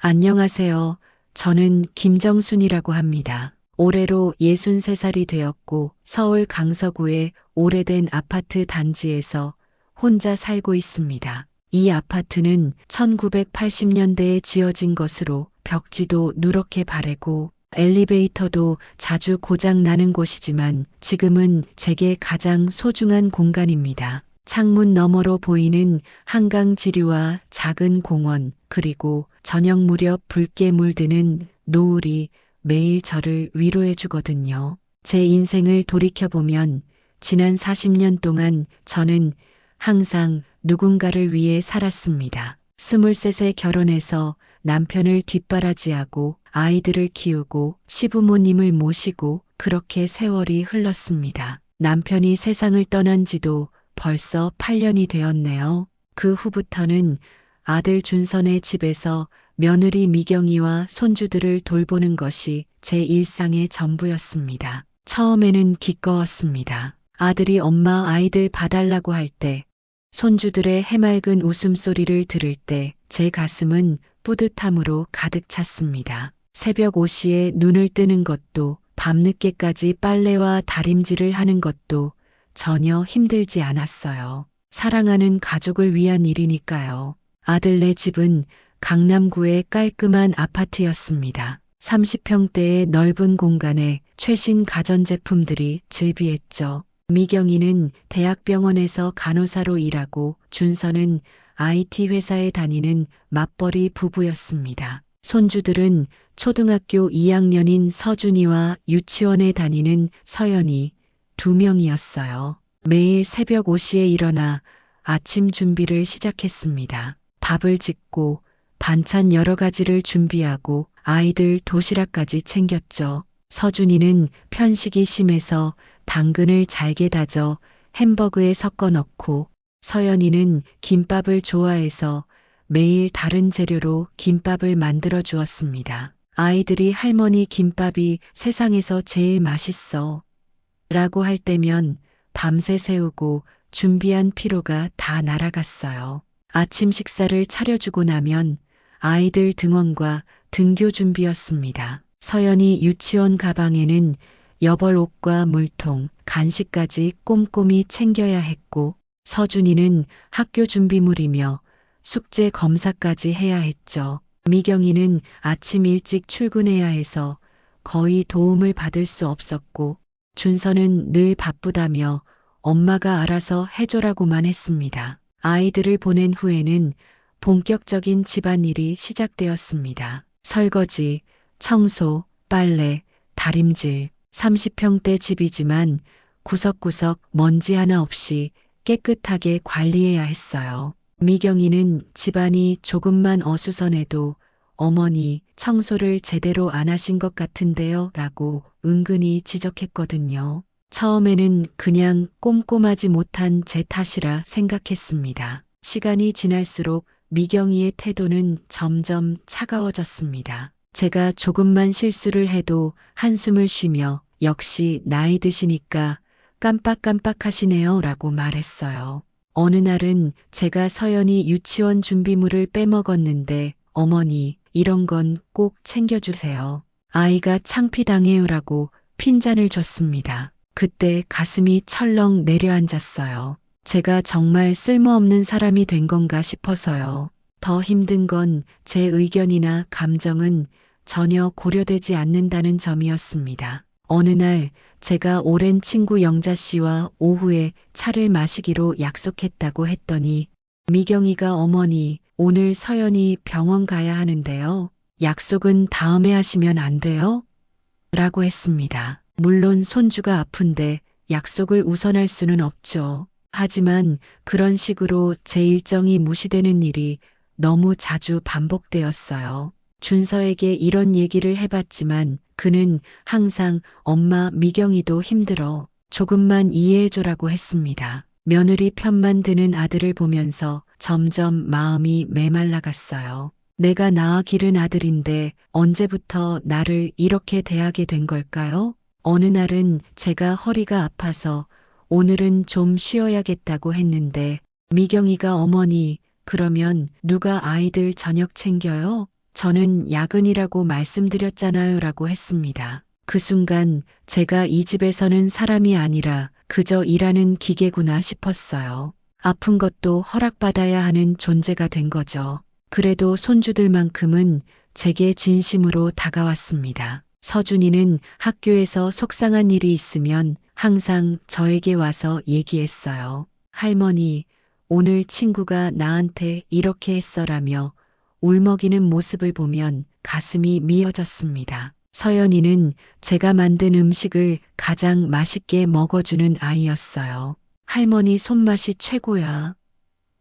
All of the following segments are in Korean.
안녕하세요. 저는 김정순이라고 합니다. 올해로 63살이 되었고 서울 강서구의 오래된 아파트 단지에서 혼자 살고 있습니다. 이 아파트는 1980년대에 지어진 것으로 벽지도 누렇게 바래고 엘리베이터도 자주 고장 나는 곳이지만 지금은 제게 가장 소중한 공간입니다. 창문 너머로 보이는 한강 지류와 작은 공원, 그리고 저녁 무렵 붉게 물드는 노을이 매일 저를 위로해 주거든요. 제 인생을 돌이켜보면 지난 40년 동안 저는 항상 누군가를 위해 살았습니다. 23세 결혼해서 남편을 뒷바라지하고 아이들을 키우고 시부모님을 모시고 그렇게 세월이 흘렀습니다. 남편이 세상을 떠난 지도 벌써 8년이 되었네요. 그 후부터는 아들 준선의 집에서 며느리 미경이와 손주들을 돌보는 것이 제 일상의 전부였습니다. 처음에는 기꺼웠습니다. 아들이 엄마 아이들 봐달라고 할 때, 손주들의 해맑은 웃음소리를 들을 때 제 가슴은 뿌듯함으로 가득 찼습니다. 새벽 5시에 눈을 뜨는 것도 밤늦게까지 빨래와 다림질을 하는 것도 전혀 힘들지 않았어요. 사랑하는 가족을 위한 일이니까요. 아들네 집은 강남구의 깔끔한 아파트였습니다. 30평대의 넓은 공간에 최신 가전제품들이 즐비했죠. 미경이는 대학병원에서 간호사로 일하고 준서는 IT 회사에 다니는 맞벌이 부부였습니다. 손주들은 초등학교 2학년인 서준이와 유치원에 다니는 서연이 2명이었어요. 매일 새벽 5시에 일어나 아침 준비를 시작했습니다. 밥을 짓고 반찬 여러 가지를 준비하고 아이들 도시락까지 챙겼죠. 서준이는 편식이 심해서 당근을 잘게 다져 햄버거에 섞어 넣고 서연이는 김밥을 좋아해서 매일 다른 재료로 김밥을 만들어 주었습니다. 아이들이 할머니 김밥이 세상에서 제일 맛있어 라고 할 때면 밤새 세우고 준비한 피로가 다 날아갔어요. 아침 식사를 차려주고 나면 아이들 등원과 등교 준비였습니다. 서연이 유치원 가방에는 여벌 옷과 물통, 간식까지 꼼꼼히 챙겨야 했고 서준이는 학교 준비물이며 숙제 검사까지 해야 했죠. 미경이는 아침 일찍 출근해야 해서 거의 도움을 받을 수 없었고 준서는 늘 바쁘다며 엄마가 알아서 해줘라고만 했습니다. 아이들을 보낸 후에는 본격적인 집안일이 시작되었습니다. 설거지, 청소, 빨래, 다림질, 30평대 집이지만 구석구석 먼지 하나 없이 깨끗하게 관리해야 했어요. 미경이는 집안이 조금만 어수선해도 어머니 청소를 제대로 안 하신 것 같은데요 라고 은근히 지적했거든요. 처음에는 그냥 꼼꼼하지 못한 제 탓이라 생각했습니다. 시간이 지날수록 미경이의 태도는 점점 차가워졌습니다. 제가 조금만 실수를 해도 한숨을 쉬며 역시 나이 드시니까 깜빡깜빡하시네요 라고 말했어요. 어느 날은 제가 서연이 유치원 준비물을 빼먹었는데 어머니 이런 건 꼭 챙겨주세요. 아이가 창피당해요 라고 핀잔을 줬습니다. 그때 가슴이 철렁 내려앉았어요. 제가 정말 쓸모없는 사람이 된 건가 싶어서요. 더 힘든 건 제 의견이나 감정은 전혀 고려되지 않는다는 점이었습니다. 어느 날 제가 오랜 친구 영자 씨와 오후에 차를 마시기로 약속했다고 했더니 미경이가 어머니 오늘 서연이 병원 가야 하는데요. 약속은 다음에 하시면 안 돼요? 라고 했습니다. 물론 손주가 아픈데 약속을 우선할 수는 없죠. 하지만 그런 식으로 제 일정이 무시되는 일이 너무 자주 반복되었어요. 준서에게 이런 얘기를 해봤지만 그는 항상 엄마 미경이도 힘들어. 조금만 이해해줘라고 했습니다. 며느리 편만 드는 아들을 보면서 점점 마음이 메말라갔어요. 내가 낳아 기른 아들인데 언제부터 나를 이렇게 대하게 된 걸까요? 어느 날은 제가 허리가 아파서 오늘은 좀 쉬어야겠다고 했는데 미경이가 어머니 그러면 누가 아이들 저녁 챙겨요? 저는 야근이라고 말씀드렸잖아요 라고 했습니다. 그 순간 제가 이 집에서는 사람이 아니라 그저 일하는 기계구나 싶었어요. 아픈 것도 허락받아야 하는 존재가 된 거죠. 그래도 손주들만큼은 제게 진심으로 다가왔습니다. 서준이는 학교에서 속상한 일이 있으면 항상 저에게 와서 얘기했어요. 할머니, 오늘 친구가 나한테 이렇게 했어라며 울먹이는 모습을 보면 가슴이 미어졌습니다. 서연이는 제가 만든 음식을 가장 맛있게 먹어주는 아이였어요. 할머니 손맛이 최고야.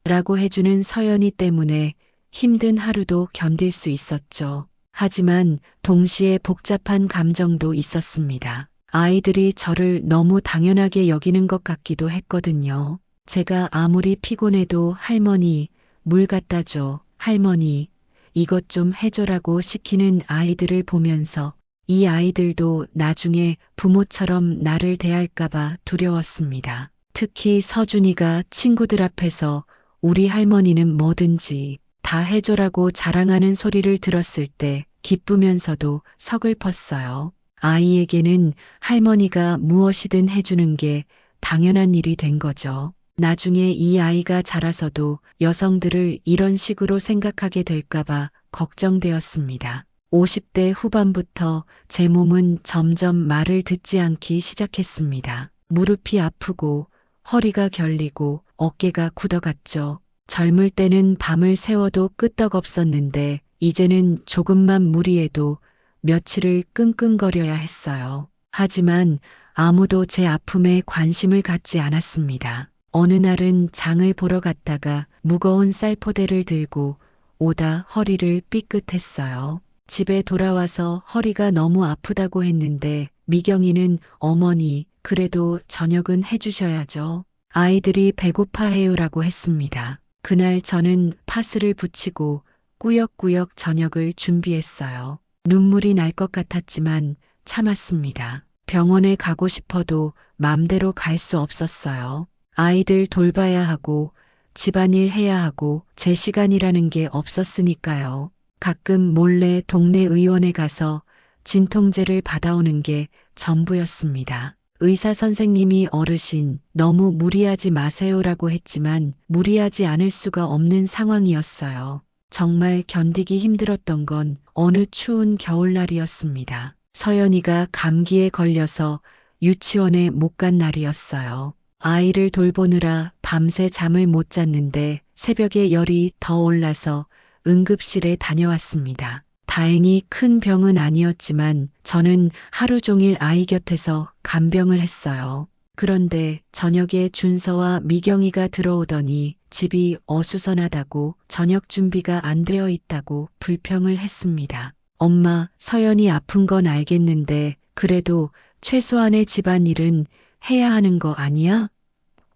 라고 해주는 서연이 때문에 힘든 하루도 견딜 수 있었죠. 하지만 동시에 복잡한 감정도 있었습니다. 아이들이 저를 너무 당연하게 여기는 것 같기도 했거든요. 제가 아무리 피곤해도 할머니, 물 갖다 줘. 할머니, 이것 좀 해줘라고 시키는 아이들을 보면서 이 아이들도 나중에 부모처럼 나를 대할까봐 두려웠습니다. 특히 서준이가 친구들 앞에서 우리 할머니는 뭐든지 다 해줘라고 자랑하는 소리를 들었을 때 기쁘면서도 서글펐어요. 아이에게는 할머니가 무엇이든 해주는 게 당연한 일이 된 거죠. 나중에 이 아이가 자라서도 여성들을 이런 식으로 생각하게 될까봐 걱정되었습니다. 50대 후반부터 제 몸은 점점 말을 듣지 않기 시작했습니다. 무릎이 아프고 허리가 결리고 어깨가 굳어갔죠. 젊을 때는 밤을 새워도 끄떡없었는데 이제는 조금만 무리해도 며칠을 끙끙거려야 했어요. 하지만 아무도 제 아픔에 관심을 갖지 않았습니다. 어느 날은 장을 보러 갔다가 무거운 쌀포대를 들고 오다 허리를 삐끗했어요. 집에 돌아와서 허리가 너무 아프다고 했는데 미경이는 어머니, 그래도 저녁은 해주셔야죠. 아이들이 배고파해요라고 했습니다. 그날 저는 파스를 붙이고 꾸역꾸역 저녁을 준비했어요. 눈물이 날 것 같았지만 참았습니다. 병원에 가고 싶어도 맘대로 갈 수 없었어요. 아이들 돌봐야 하고 집안일 해야 하고 제 시간이라는 게 없었으니까요. 가끔 몰래 동네 의원에 가서 진통제를 받아오는 게 전부였습니다. 의사 선생님이 어르신 너무 무리하지 마세요라고 했지만 무리하지 않을 수가 없는 상황이었어요. 정말 견디기 힘들었던 건 어느 추운 겨울날이었습니다. 서연이가 감기에 걸려서 유치원에 못 간 날이었어요. 아이를 돌보느라 밤새 잠을 못 잤는데 새벽에 열이 더 올라서 응급실에 다녀왔습니다. 다행히 큰 병은 아니었지만 저는 하루 종일 아이 곁에서 간병을 했어요. 그런데 저녁에 준서와 미경이가 들어오더니 집이 어수선하다고 저녁 준비가 안 되어 있다고 불평을 했습니다. 엄마, 서연이 아픈 건 알겠는데 그래도 최소한의 집안일은 해야 하는 거 아니야?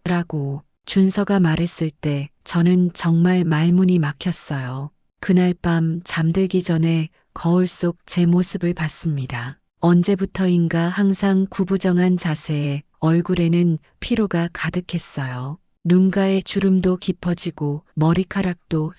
라고 준서가 말했을 때 저는 정말 말문이 막혔어요. 그날 밤 잠들기 전에 거울 속 제 모습을 봤습니다. 언제부터인가 항상 구부정한 자세에 얼굴에는 피로가 가득했어요. 눈가의 주름도 깊어지고 머리카락도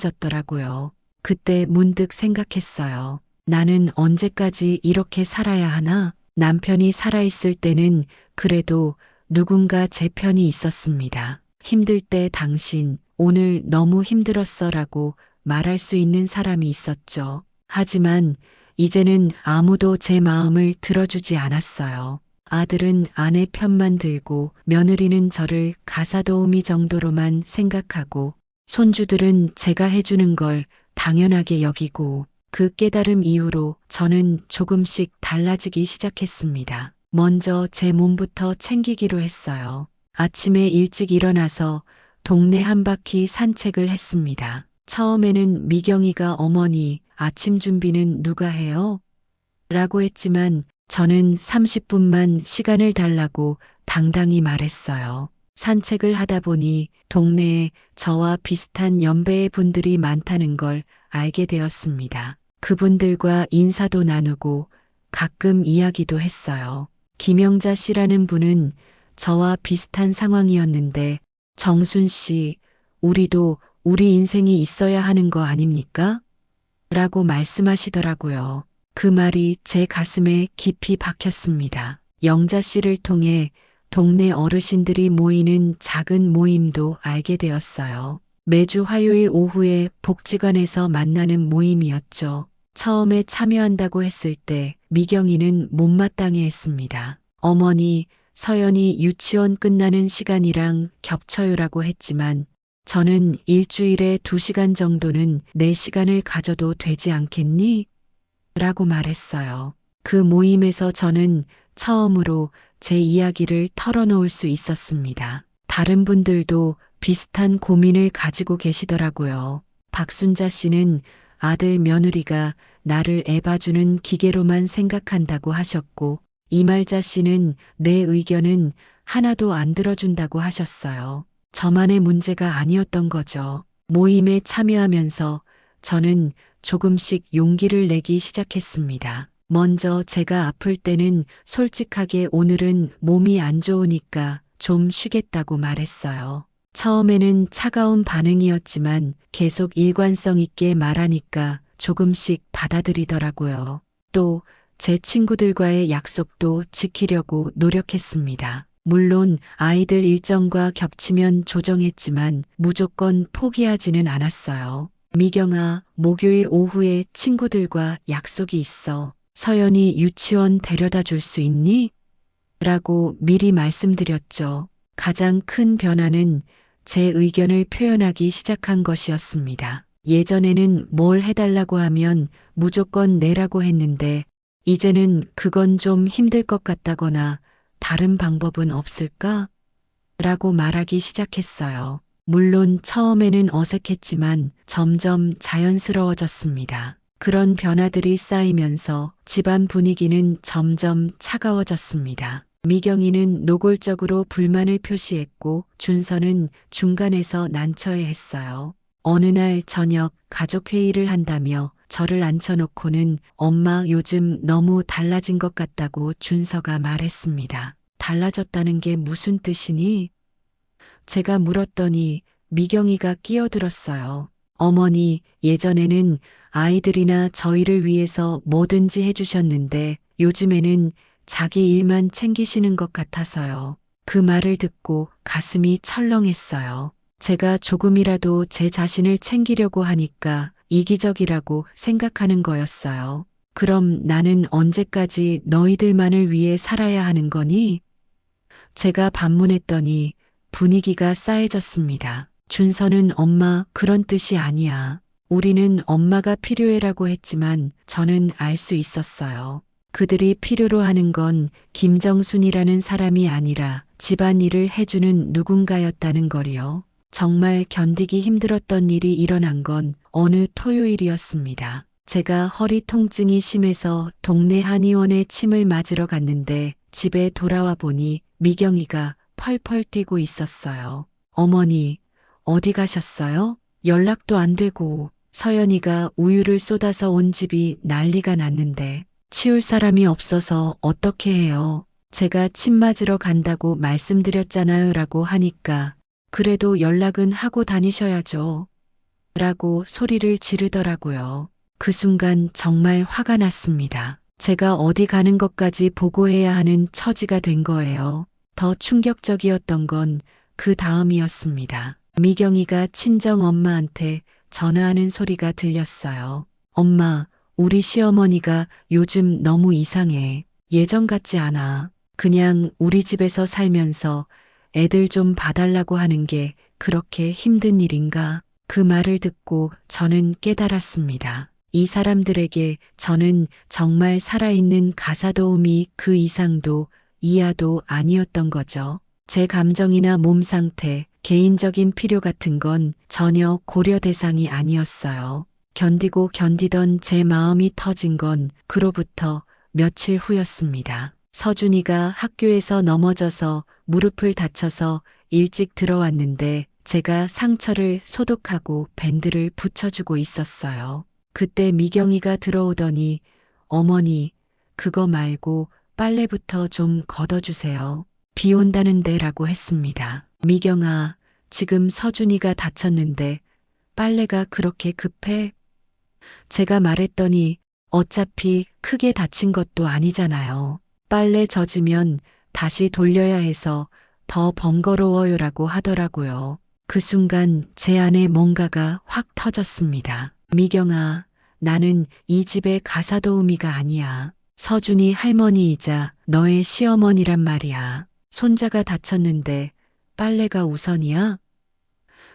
성성해졌더라고요. 그때 문득 생각했어요. 나는 언제까지 이렇게 살아야 하나? 남편이 살아있을 때는 그래도 누군가 제 편이 있었습니다. 힘들 때 당신 오늘 너무 힘들었어라고 말할 수 있는 사람이 있었죠. 하지만 이제는 아무도 제 마음을 들어주지 않았어요. 아들은 아내 편만 들고 며느리는 저를 가사도우미 정도로만 생각하고 손주들은 제가 해주는 걸 당연하게 여기고 그 깨달음 이후로 저는 조금씩 달라지기 시작했습니다. 먼저 제 몸부터 챙기기로 했어요. 아침에 일찍 일어나서 동네 한 바퀴 산책을 했습니다. 처음에는 미경이가 어머니, 아침 준비는 누가 해요? 라고 했지만 저는 30분만 시간을 달라고 당당히 말했어요. 산책을 하다 보니 동네에 저와 비슷한 연배의 분들이 많다는 걸 알게 되었습니다. 그분들과 인사도 나누고 가끔 이야기도 했어요. 김영자 씨라는 분은 저와 비슷한 상황이었는데 정순 씨, 우리도 우리 인생이 있어야 하는 거 아닙니까? 라고 말씀하시더라고요. 그 말이 제 가슴에 깊이 박혔습니다. 영자 씨를 통해 동네 어르신들이 모이는 작은 모임도 알게 되었어요. 매주 화요일 오후에 복지관에서 만나는 모임이었죠. 처음에 참여한다고 했을 때 미경이는 못마땅해 했습니다. 어머니, 서연이 유치원 끝나는 시간이랑 겹쳐요라고 했지만 저는 일주일에 2시간 정도는 내 시간을 가져도 되지 않겠니? 라고 말했어요. 그 모임에서 저는 처음으로 제 이야기를 털어놓을 수 있었습니다. 다른 분들도 비슷한 고민을 가지고 계시더라고요. 박순자 씨는 아들 며느리가 나를 애봐주는 기계로만 생각한다고 하셨고, 이말자 씨는 내 의견은 하나도 안 들어준다고 하셨어요. 저만의 문제가 아니었던 거죠. 모임에 참여하면서 저는 조금씩 용기를 내기 시작했습니다. 먼저 제가 아플 때는 솔직하게 오늘은 몸이 안 좋으니까 좀 쉬겠다고 말했어요. 처음에는 차가운 반응이었지만 계속 일관성 있게 말하니까 조금씩 받아들이더라고요. 또 제 친구들과의 약속도 지키려고 노력했습니다. 물론 아이들 일정과 겹치면 조정했지만 무조건 포기하지는 않았어요. 미경아, 목요일 오후에 친구들과 약속이 있어. 서연이 유치원 데려다 줄 수 있니? 라고 미리 말씀드렸죠. 가장 큰 변화는 제 의견을 표현하기 시작한 것이었습니다. 예전에는 뭘 해달라고 하면 무조건 내라고 했는데 이제는 그건 좀 힘들 것 같다거나 다른 방법은 없을까? 라고 말하기 시작했어요. 물론 처음에는 어색했지만 점점 자연스러워졌습니다. 그런 변화들이 쌓이면서 집안 분위기는 점점 차가워졌습니다. 미경이는 노골적으로 불만을 표시했고 준서는 중간에서 난처해했어요. 어느 날 저녁 가족회의를 한다며 저를 앉혀놓고는 엄마 요즘 너무 달라진 것 같다고 준서가 말했습니다. 달라졌다는 게 무슨 뜻이니? 제가 물었더니 미경이가 끼어들었어요. 어머니, 예전에는 아이들이나 저희를 위해서 뭐든지 해주셨는데 요즘에는 자기 일만 챙기시는 것 같아서요. 그 말을 듣고 가슴이 철렁했어요. 제가 조금이라도 제 자신을 챙기려고 하니까 이기적이라고 생각하는 거였어요. 그럼 나는 언제까지 너희들만을 위해 살아야 하는 거니? 제가 반문했더니 분위기가 싸해졌습니다. 준서는 엄마 그런 뜻이 아니야. 우리는 엄마가 필요해라고 했지만 저는 알 수 있었어요. 그들이 필요로 하는 건 김정순이라는 사람이 아니라 집안일을 해주는 누군가였다는 거리요. 정말 견디기 힘들었던 일이 일어난 건 어느 토요일이었습니다. 제가 허리 통증이 심해서 동네 한의원에 침을 맞으러 갔는데 집에 돌아와 보니 미경이가 펄펄 뛰고 있었어요. 어머니, 어디 가셨어요? 연락도 안 되고 서연이가 우유를 쏟아서 온 집이 난리가 났는데 치울 사람이 없어서 어떻게 해요? 제가 침 맞으러 간다고 말씀드렸잖아요 라고 하니까 그래도 연락은 하고 다니셔야죠. 라고 소리를 지르더라고요. 그 순간 정말 화가 났습니다. 제가 어디 가는 것까지 보고해야 하는 처지가 된 거예요. 더 충격적이었던 건 그 다음이었습니다. 미경이가 친정 엄마한테 전화하는 소리가 들렸어요. 엄마, 우리 시어머니가 요즘 너무 이상해. 예전 같지 않아. 그냥 우리 집에서 살면서 애들 좀 봐달라고 하는 게 그렇게 힘든 일인가? 그 말을 듣고 저는 깨달았습니다. 이 사람들에게 저는 정말 살아있는 가사도우미 그 이상도 이하도 아니었던 거죠. 제 감정이나 몸 상태, 개인적인 필요 같은 건 전혀 고려 대상이 아니었어요. 견디고 견디던 제 마음이 터진 건 그로부터 며칠 후였습니다. 서준이가 학교에서 넘어져서 무릎을 다쳐서 일찍 들어왔는데 제가 상처를 소독하고 밴드를 붙여주고 있었어요. 그때 미경이가 들어오더니 어머니, 그거 말고 빨래부터 좀 걷어주세요. 비 온다는데 라고 했습니다. 미경아, 지금 서준이가 다쳤는데 빨래가 그렇게 급해? 제가 말했더니 어차피 크게 다친 것도 아니잖아요. 빨래 젖으면 다시 돌려야 해서 더 번거로워요라고 하더라고요. 그 순간 제 안에 뭔가가 확 터졌습니다. 미경아, 나는 이 집의 가사도우미가 아니야. 서준이 할머니이자 너의 시어머니란 말이야. 손자가 다쳤는데 빨래가 우선이야?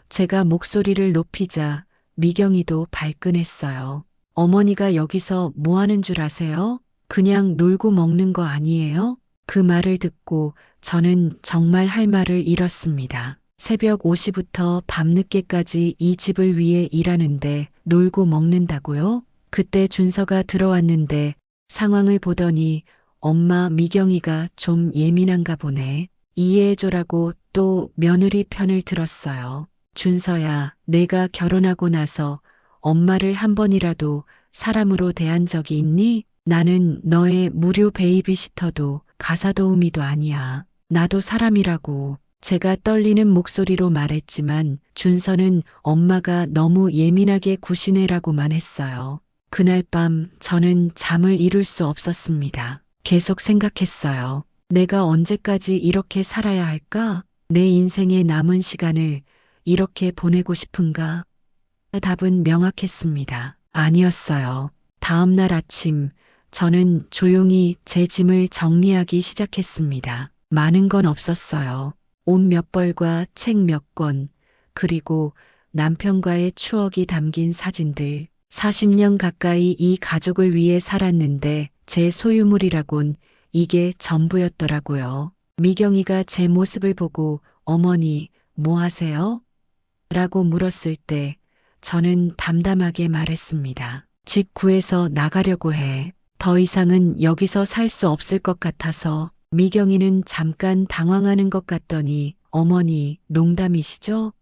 제가 목소리를 높이자 미경이도 발끈했어요. 어머니가 여기서 뭐 하는 줄 아세요? 그냥 놀고 먹는 거 아니에요? 그 말을 듣고 저는 정말 할 말을 잃었습니다. 새벽 5시부터 밤늦게까지 이 집을 위해 일하는데 놀고 먹는다고요? 그때 준서가 들어왔는데 상황을 보더니 엄마 미경이가 좀 예민한가 보네. 이해해줘라고 또 며느리 편을 들었어요. 준서야, 내가 결혼하고 나서 엄마를 한 번이라도 사람으로 대한 적이 있니? 나는 너의 무료 베이비시터도 가사도우미도 아니야. 나도 사람이라고. 제가 떨리는 목소리로 말했지만 준서는 엄마가 너무 예민하게 구시네라고만 했어요. 그날 밤 저는 잠을 이룰 수 없었습니다. 계속 생각했어요. 내가 언제까지 이렇게 살아야 할까? 내 인생의 남은 시간을 이렇게 보내고 싶은가? 답은 명확했습니다. 아니었어요. 다음 날 아침 저는 조용히 제 짐을 정리하기 시작했습니다. 많은 건 없었어요. 옷 몇 벌과 책 몇 권, 그리고 남편과의 추억이 담긴 사진들. 40년 가까이 이 가족을 위해 살았는데 제 소유물이라곤 이게 전부였더라고요. 미경이가 제 모습을 보고 어머니, 뭐 하세요? 라고 물었을 때 저는 담담하게 말했습니다. 집 구해서 나가려고 해. 더 이상은 여기서 살 수 없을 것 같아서. 미경이는 잠깐 당황하는 것 같더니 어머니, 농담이시죠?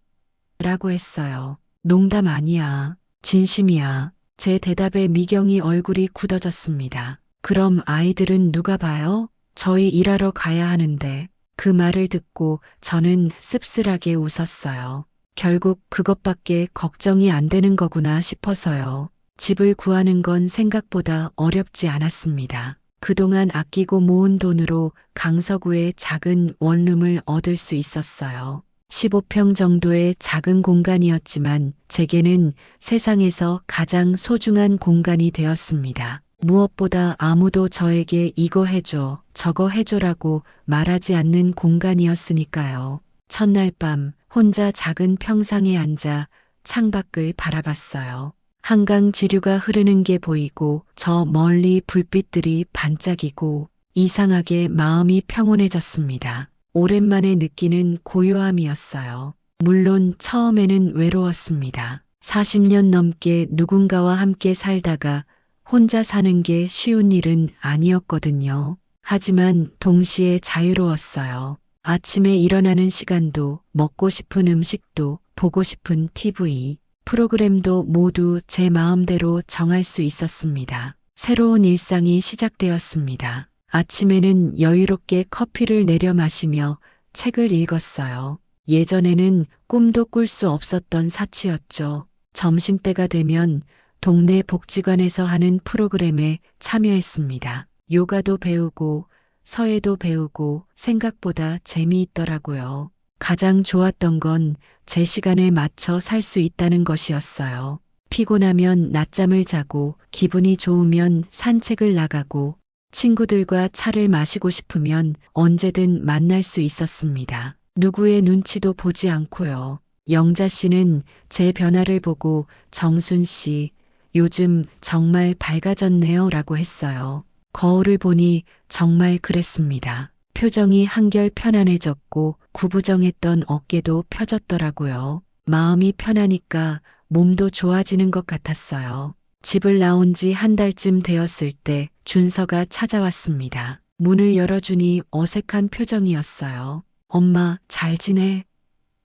라고 했어요. 농담 아니야. 진심이야. 제 대답에 미경이 얼굴이 굳어졌습니다. 그럼 아이들은 누가 봐요? 저희 일하러 가야 하는데. 그 말을 듣고 저는 씁쓸하게 웃었어요. 결국 그것밖에 걱정이 안 되는 거구나 싶어서요. 집을 구하는 건 생각보다 어렵지 않았습니다. 그동안 아끼고 모은 돈으로 강서구의 작은 원룸을 얻을 수 있었어요. 15평 정도의 작은 공간이었지만 제게는 세상에서 가장 소중한 공간이 되었습니다. 무엇보다 아무도 저에게 이거 해줘, 저거 해줘라고 말하지 않는 공간이었으니까요. 첫날 밤 혼자 작은 평상에 앉아 창밖을 바라봤어요. 한강 지류가 흐르는 게 보이고 저 멀리 불빛들이 반짝이고 이상하게 마음이 평온해졌습니다. 오랜만에 느끼는 고요함이었어요. 물론 처음에는 외로웠습니다. 40년 넘게 누군가와 함께 살다가 혼자 사는 게 쉬운 일은 아니었거든요. 하지만 동시에 자유로웠어요. 아침에 일어나는 시간도, 먹고 싶은 음식도, 보고 싶은 TV, 프로그램도 모두 제 마음대로 정할 수 있었습니다. 새로운 일상이 시작되었습니다. 아침에는 여유롭게 커피를 내려 마시며 책을 읽었어요. 예전에는 꿈도 꿀 수 없었던 사치였죠. 점심때가 되면 동네 복지관에서 하는 프로그램에 참여했습니다. 요가도 배우고 서예도 배우고 생각보다 재미있더라고요. 가장 좋았던 건 제 시간에 맞춰 살 수 있다는 것이었어요. 피곤하면 낮잠을 자고 기분이 좋으면 산책을 나가고 친구들과 차를 마시고 싶으면 언제든 만날 수 있었습니다. 누구의 눈치도 보지 않고요. 영자 씨는 제 변화를 보고 정순 씨, 요즘 정말 밝아졌네요 라고 했어요. 거울을 보니 정말 그랬습니다. 표정이 한결 편안해졌고 구부정했던 어깨도 펴졌더라고요. 마음이 편하니까 몸도 좋아지는 것 같았어요. 집을 나온 지 한 달쯤 되었을 때 준서가 찾아왔습니다. 문을 열어주니 어색한 표정이었어요. 엄마, 잘 지내?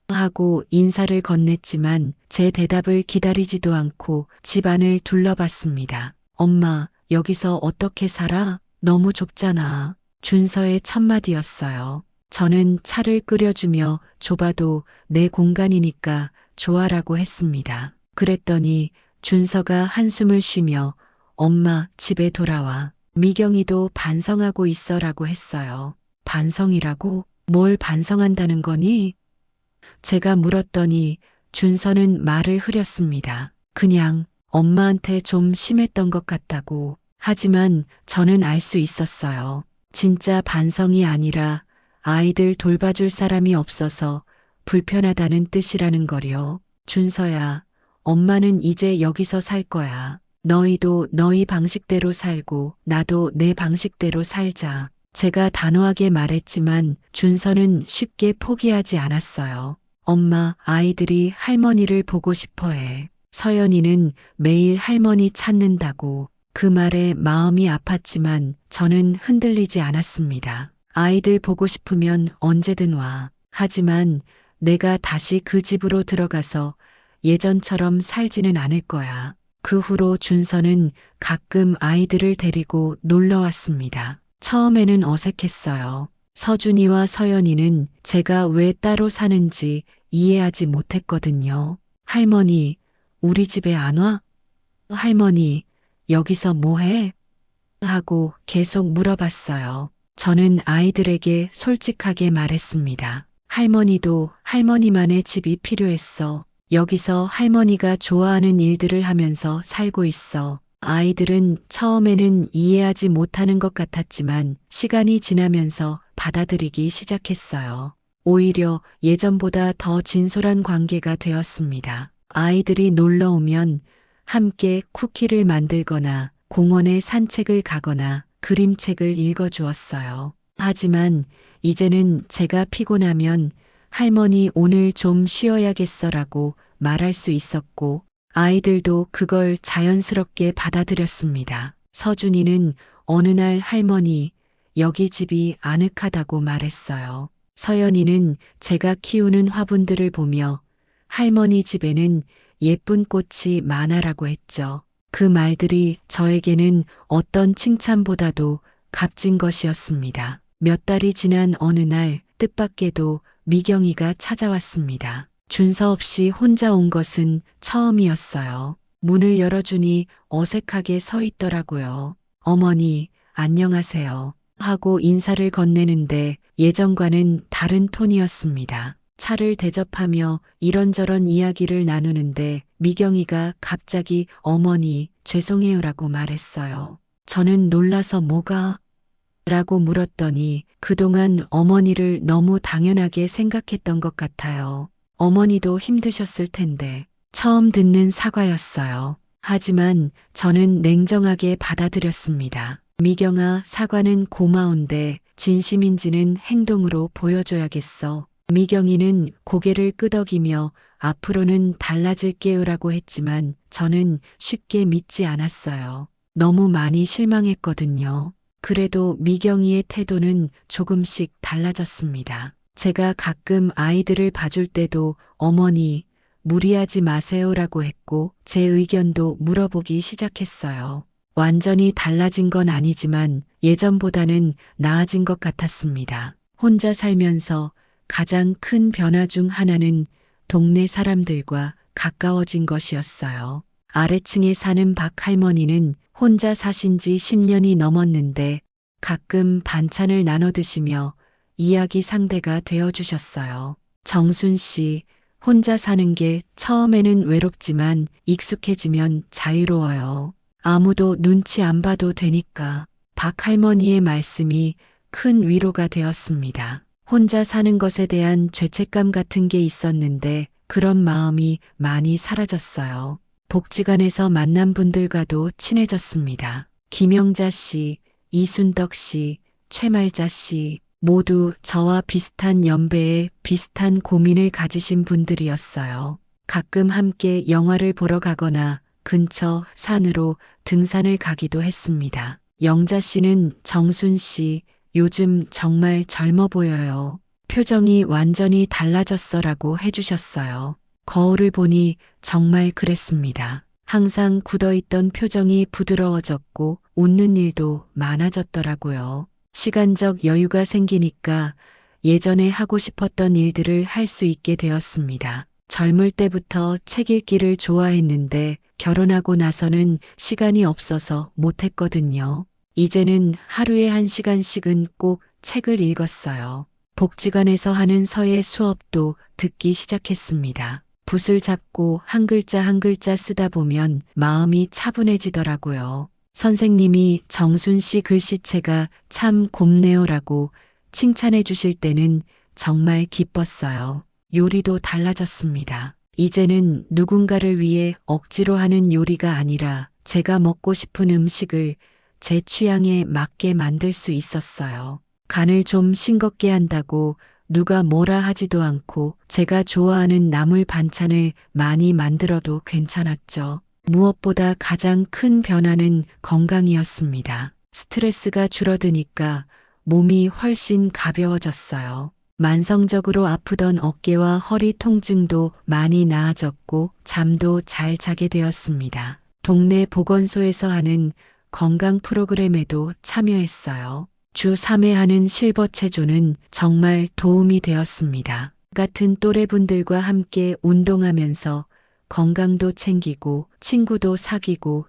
하고 인사를 건넸지만 제 대답을 기다리지도 않고 집 안을 둘러봤습니다. 엄마, 여기서 어떻게 살아? 너무 좁잖아. 준서의 첫마디였어요. 저는 차를 끓여주며 좁아도 내 공간이니까 좋아라고 했습니다. 그랬더니 준서가 한숨을 쉬며 엄마 집에 돌아와. 미경이도 반성하고 있어라고 했어요. 반성이라고? 뭘 반성한다는 거니? 제가 물었더니 준서는 말을 흐렸습니다. 그냥 엄마한테 좀 심했던 것 같다고. 하지만 저는 알 수 있었어요. 진짜 반성이 아니라 아이들 돌봐줄 사람이 없어서 불편하다는 뜻이라는 거요. 준서야, 엄마는 이제 여기서 살 거야. 너희도 너희 방식대로 살고 나도 내 방식대로 살자. 제가 단호하게 말했지만 준서는 쉽게 포기하지 않았어요. 엄마, 아이들이 할머니를 보고 싶어 해. 서연이는 매일 할머니 찾는다고. 그 말에 마음이 아팠지만 저는 흔들리지 않았습니다. 아이들 보고 싶으면 언제든 와. 하지만 내가 다시 그 집으로 들어가서 예전처럼 살지는 않을 거야. 그 후로 준서는 가끔 아이들을 데리고 놀러 왔습니다. 처음에는 어색했어요. 서준이와 서연이는 제가 왜 따로 사는지 이해하지 못했거든요. 할머니, 우리 집에 안 와? 할머니, 여기서 뭐 해? 하고 계속 물어봤어요. 저는 아이들에게 솔직하게 말했습니다. 할머니도 할머니만의 집이 필요했어. 여기서 할머니가 좋아하는 일들을 하면서 살고 있어. 아이들은 처음에는 이해하지 못하는 것 같았지만 시간이 지나면서 받아들이기 시작했어요. 오히려 예전보다 더 진솔한 관계가 되었습니다. 아이들이 놀러 오면 함께 쿠키를 만들거나 공원에 산책을 가거나 그림책을 읽어주었어요. 하지만 이제는 제가 피곤하면 할머니 오늘 좀 쉬어야겠어라고 말할 수 있었고 아이들도 그걸 자연스럽게 받아들였습니다. 서준이는 어느 날 할머니, 여기 집이 아늑하다고 말했어요. 서연이는 제가 키우는 화분들을 보며 할머니 집에는 예쁜 꽃이 많아라고 했죠. 그 말들이 저에게는 어떤 칭찬보다도 값진 것이었습니다. 몇 달이 지난 어느 날 뜻밖에도 미경이가 찾아왔습니다. 준서 없이 혼자 온 것은 처음이었어요. 문을 열어주니 어색하게 서 있더라고요. 어머니, 안녕하세요. 하고 인사를 건네는데 예전과는 다른 톤이었습니다. 차를 대접하며 이런저런 이야기를 나누는데 미경이가 갑자기 어머니, 죄송해요라고 말했어요. 저는 놀라서 뭐가? 라고 물었더니 그동안 어머니를 너무 당연하게 생각했던 것 같아요. 어머니도 힘드셨을 텐데 처음 듣는 사과였어요. 하지만 저는 냉정하게 받아들였습니다. 미경아, 사과는 고마운데 진심인지는 행동으로 보여줘야겠어. 미경이는 고개를 끄덕이며 앞으로는 달라질게요라고 했지만 저는 쉽게 믿지 않았어요. 너무 많이 실망했거든요. 그래도 미경이의 태도는 조금씩 달라졌습니다. 제가 가끔 아이들을 봐줄 때도 어머니, 무리하지 마세요라고 했고 제 의견도 물어보기 시작했어요. 완전히 달라진 건 아니지만 예전보다는 나아진 것 같았습니다. 혼자 살면서 가장 큰 변화 중 하나는 동네 사람들과 가까워진 것이었어요. 아래층에 사는 박 할머니는 혼자 사신 지 10년이 넘었는데 가끔 반찬을 나눠 드시며 이야기 상대가 되어 주셨어요. 정순 씨, 혼자 사는 게 처음에는 외롭지만 익숙해지면 자유로워요. 아무도 눈치 안 봐도 되니까. 박 할머니의 말씀이 큰 위로가 되었습니다. 혼자 사는 것에 대한 죄책감 같은 게 있었는데 그런 마음이 많이 사라졌어요. 복지관에서 만난 분들과도 친해졌습니다. 김영자 씨, 이순덕 씨, 최말자 씨 모두 저와 비슷한 연배에 비슷한 고민을 가지신 분들이었어요. 가끔 함께 영화를 보러 가거나 근처 산으로 등산을 가기도 했습니다. 영자 씨는 정순 씨, 요즘 정말 젊어 보여요. 표정이 완전히 달라졌어라고 해주셨어요. 거울을 보니 정말 그랬습니다. 항상 굳어있던 표정이 부드러워졌고 웃는 일도 많아졌더라고요. 시간적 여유가 생기니까 예전에 하고 싶었던 일들을 할 수 있게 되었습니다. 젊을 때부터 책 읽기를 좋아했는데 결혼하고 나서는 시간이 없어서 못했거든요. 이제는 하루에 1시간씩은 꼭 책을 읽었어요. 복지관에서 하는 서예 수업도 듣기 시작했습니다. 붓을 잡고 한 글자 한 글자 쓰다 보면 마음이 차분해지더라고요. 선생님이 정순 씨 글씨체가 참 곱네요라고 칭찬해 주실 때는 정말 기뻤어요. 요리도 달라졌습니다. 이제는 누군가를 위해 억지로 하는 요리가 아니라 제가 먹고 싶은 음식을 제 취향에 맞게 만들 수 있었어요. 간을 좀 싱겁게 한다고 누가 뭐라 하지도 않고 제가 좋아하는 나물 반찬을 많이 만들어도 괜찮았죠. 무엇보다 가장 큰 변화는 건강이었습니다. 스트레스가 줄어드니까 몸이 훨씬 가벼워졌어요. 만성적으로 아프던 어깨와 허리 통증도 많이 나아졌고 잠도 잘 자게 되었습니다. 동네 보건소에서 하는 건강 프로그램에도 참여했어요. 주 3회 하는 실버 체조는 정말 도움이 되었습니다. 같은 또래분들과 함께 운동하면서 건강도 챙기고 친구도 사귀고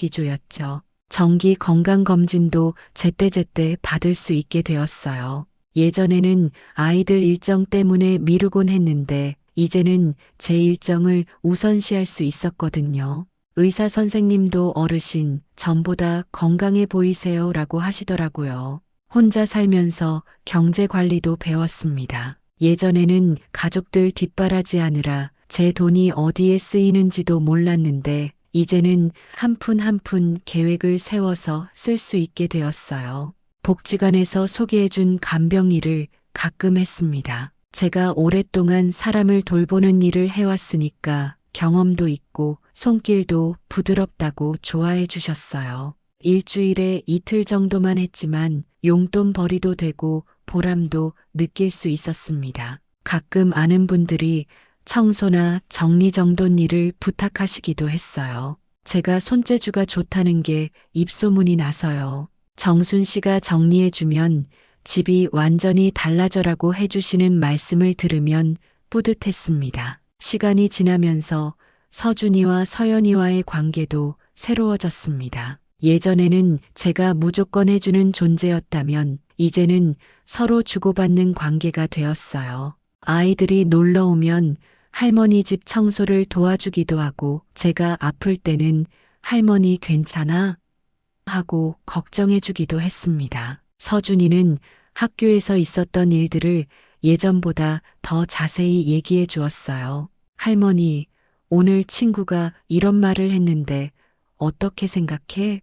일석이조였죠. 정기 건강검진도 제때제때 받을 수 있게 되었어요. 예전에는 아이들 일정 때문에 미루곤 했는데 이제는 제 일정을 우선시할 수 있었거든요. 의사 선생님도 어르신, 전보다 건강해 보이세요 라고 하시더라고요. 혼자 살면서 경제 관리도 배웠습니다. 예전에는 가족들 뒷바라지하느라 제 돈이 어디에 쓰이는지도 몰랐는데 이제는 한 푼 한 푼 계획을 세워서 쓸 수 있게 되었어요. 복지관에서 소개해준 간병 일을 가끔 했습니다. 제가 오랫동안 사람을 돌보는 일을 해왔으니까 경험도 있고 손길도 부드럽다고 좋아해 주셨어요. 일주일에 이틀 정도만 했지만 용돈벌이도 되고 보람도 느낄 수 있었습니다. 가끔 아는 분들이 청소나 정리정돈 일을 부탁하시기도 했어요. 제가 손재주가 좋다는 게 입소문이 나서요. 정순 씨가 정리해주면 집이 완전히 달라져라고 해주시는 말씀을 들으면 뿌듯했습니다. 시간이 지나면서 서준이와 서연이와의 관계도 새로워졌습니다. 예전에는 제가 무조건 해주는 존재였다면 이제는 서로 주고받는 관계가 되었어요. 아이들이 놀러 오면 할머니 집 청소를 도와주기도 하고 제가 아플 때는 할머니 괜찮아? 하고 걱정해주기도 했습니다. 서준이는 학교에서 있었던 일들을 예전보다 더 자세히 얘기해 주었어요. 할머니, 오늘 친구가 이런 말을 했는데 어떻게 생각해?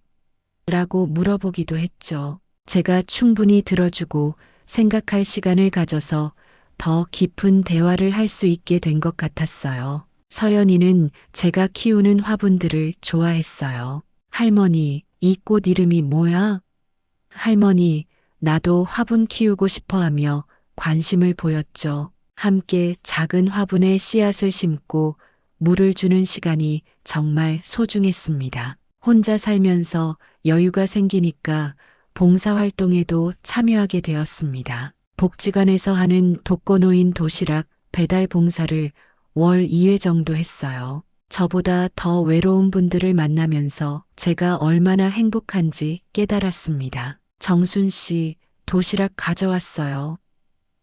라고 물어보기도 했죠. 제가 충분히 들어주고 생각할 시간을 가져서 더 깊은 대화를 할 수 있게 된 것 같았어요. 서연이는 제가 키우는 화분들을 좋아했어요. 할머니, 이 꽃 이름이 뭐야? 할머니, 나도 화분 키우고 싶어 하며 관심을 보였죠. 함께 작은 화분에 씨앗을 심고 물을 주는 시간이 정말 소중했습니다. 혼자 살면서 여유가 생기니까 봉사활동에도 참여하게 되었습니다. 복지관에서 하는 독거노인 도시락 배달 봉사를 월 2회 정도 했어요. 저보다 더 외로운 분들을 만나면서 제가 얼마나 행복한지 깨달았습니다. 정순 씨, 도시락 가져왔어요.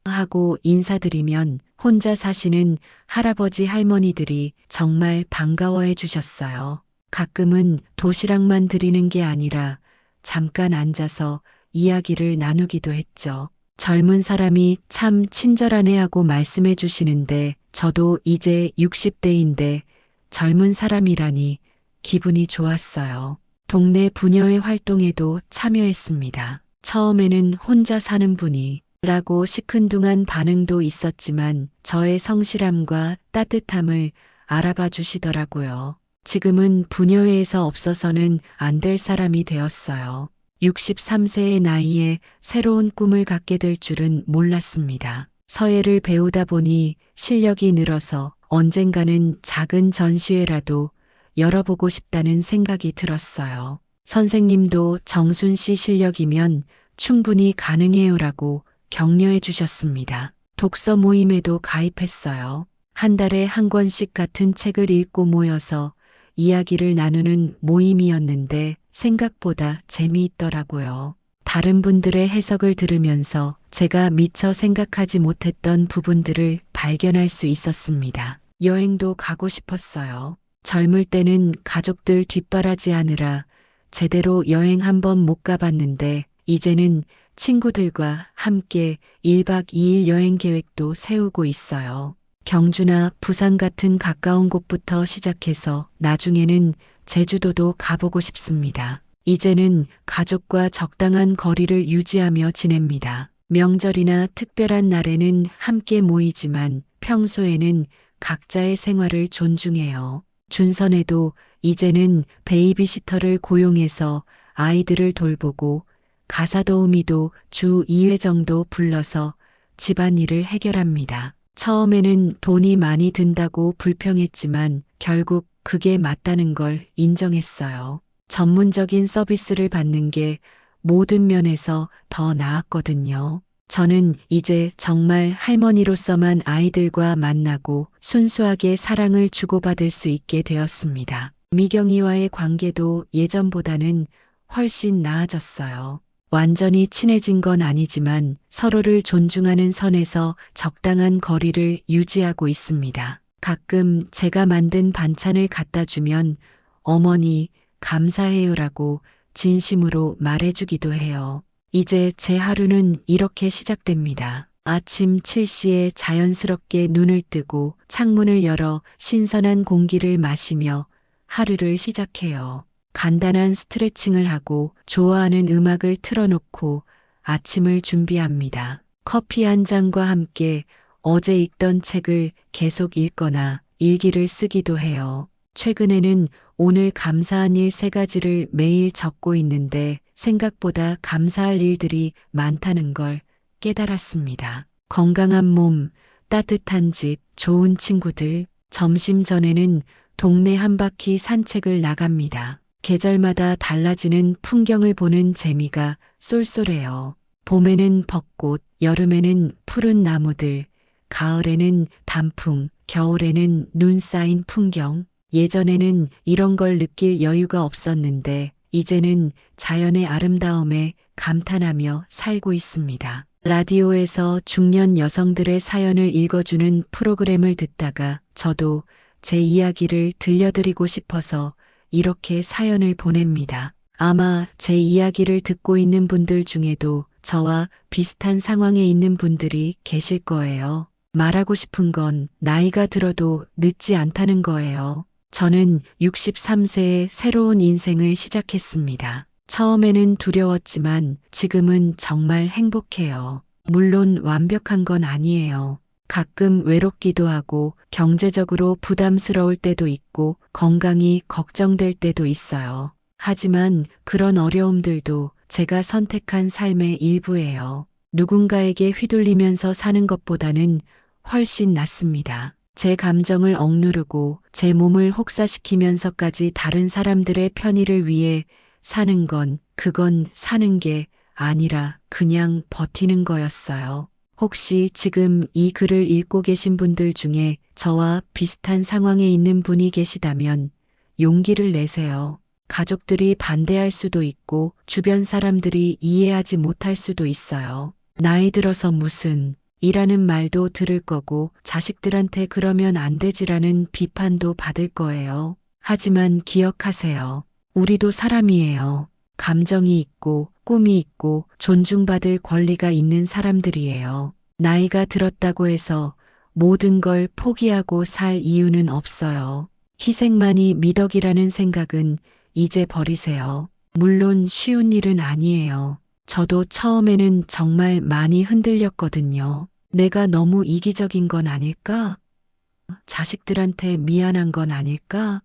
하고 인사드리면 혼자 사시는 할아버지 할머니들이 정말 반가워해 주셨어요. 가끔은 도시락만 드리는 게 아니라 잠깐 앉아서 이야기를 나누기도 했죠. 젊은 사람이 참 친절하네 하고 말씀해 주시는데 저도 이제 60대인데 젊은 사람이라니 기분이 좋았어요. 동네 부녀회 활동에도 참여했습니다. 처음에는 혼자 사는 분이 라고 시큰둥한 반응도 있었지만 저의 성실함과 따뜻함을 알아봐 주시더라고요. 지금은 부녀회에서 없어서는 안 될 사람이 되었어요. 63세의 나이에 새로운 꿈을 갖게 될 줄은 몰랐습니다. 서예를 배우다 보니 실력이 늘어서 언젠가는 작은 전시회라도 열어보고 싶다는 생각이 들었어요. 선생님도 정순 씨 실력이면 충분히 가능해요라고 격려해 주셨습니다. 독서 모임에도 가입했어요. 한 달에 한 권씩 같은 책을 읽고 모여서 이야기를 나누는 모임이었는데 생각보다 재미있더라고요. 다른 분들의 해석을 들으면서 제가 미처 생각하지 못했던 부분들을 발견할 수 있었습니다. 여행도 가고 싶었어요. 젊을 때는 가족들 뒷바라지하느라 제대로 여행 한번 못 가봤는데 이제는 친구들과 함께 1박 2일 여행 계획도 세우고 있어요. 경주나 부산 같은 가까운 곳부터 시작해서 나중에는 제주도도 가보고 싶습니다. 이제는 가족과 적당한 거리를 유지하며 지냅니다. 명절이나 특별한 날에는 함께 모이지만 평소에는 각자의 생활을 존중해요. 준선에도 이제는 베이비시터를 고용해서 아이들을 돌보고 가사도우미도 주 2회 정도 불러서 집안일을 해결합니다. 처음에는 돈이 많이 든다고 불평했지만 결국 그게 맞다는 걸 인정했어요. 전문적인 서비스를 받는 게 모든 면에서 더 나았거든요. 저는 이제 정말 할머니로서만 아이들과 만나고 순수하게 사랑을 주고받을 수 있게 되었습니다. 미경이와의 관계도 예전보다는 훨씬 나아졌어요. 완전히 친해진 건 아니지만 서로를 존중하는 선에서 적당한 거리를 유지하고 있습니다. 가끔 제가 만든 반찬을 갖다 주면 어머니 감사해요라고 진심으로 말해주기도 해요. 이제 제 하루는 이렇게 시작됩니다. 아침 7시에 자연스럽게 눈을 뜨고 창문을 열어 신선한 공기를 마시며 하루를 시작해요. 간단한 스트레칭을 하고 좋아하는 음악을 틀어놓고 아침을 준비합니다. 커피 한 잔과 함께 어제 읽던 책을 계속 읽거나 일기를 쓰기도 해요. 최근에는 오늘 감사한 일 3가지를 매일 적고 있는데 생각보다 감사할 일들이 많다는 걸 깨달았습니다. 건강한 몸, 따뜻한 집, 좋은 친구들, 점심 전에는 동네 한 바퀴 산책을 나갑니다. 계절마다 달라지는 풍경을 보는 재미가 쏠쏠해요. 봄에는 벚꽃, 여름에는 푸른 나무들, 가을에는 단풍, 겨울에는 눈 쌓인 풍경. 예전에는 이런 걸 느낄 여유가 없었는데 이제는 자연의 아름다움에 감탄하며 살고 있습니다. 라디오에서 중년 여성들의 사연을 읽어주는 프로그램을 듣다가 저도 제 이야기를 들려드리고 싶어서 이렇게 사연을 보냅니다. 아마 제 이야기를 듣고 있는 분들 중에도 저와 비슷한 상황에 있는 분들이 계실 거예요. 말하고 싶은 건 나이가 들어도 늦지 않다는 거예요. 저는 63세에 새로운 인생을 시작했습니다. 처음에는 두려웠지만 지금은 정말 행복해요. 물론 완벽한 건 아니에요. 가끔 외롭기도 하고 경제적으로 부담스러울 때도 있고 건강이 걱정될 때도 있어요. 하지만 그런 어려움들도 제가 선택한 삶의 일부예요. 누군가에게 휘둘리면서 사는 것보다는 훨씬 낫습니다. 제 감정을 억누르고 제 몸을 혹사시키면서까지 다른 사람들의 편의를 위해 사는 그건 사는 게 아니라 그냥 버티는 거였어요. 혹시 지금 이 글을 읽고 계신 분들 중에 저와 비슷한 상황에 있는 분이 계시다면 용기를 내세요. 가족들이 반대할 수도 있고 주변 사람들이 이해하지 못할 수도 있어요. 나이 들어서 무슨 이라는 말도 들을 거고 자식들한테 그러면 안 되지라는 비판도 받을 거예요. 하지만 기억하세요. 우리도 사람이에요. 감정이 있고 꿈이 있고 존중받을 권리가 있는 사람들이에요. 나이가 들었다고 해서 모든 걸 포기하고 살 이유는 없어요. 희생만이 미덕이라는 생각은 이제 버리세요. 물론 쉬운 일은 아니에요. 저도 처음에는 정말 많이 흔들렸거든요. 내가 너무 이기적인 건 아닐까? 자식들한테 미안한 건 아닐까?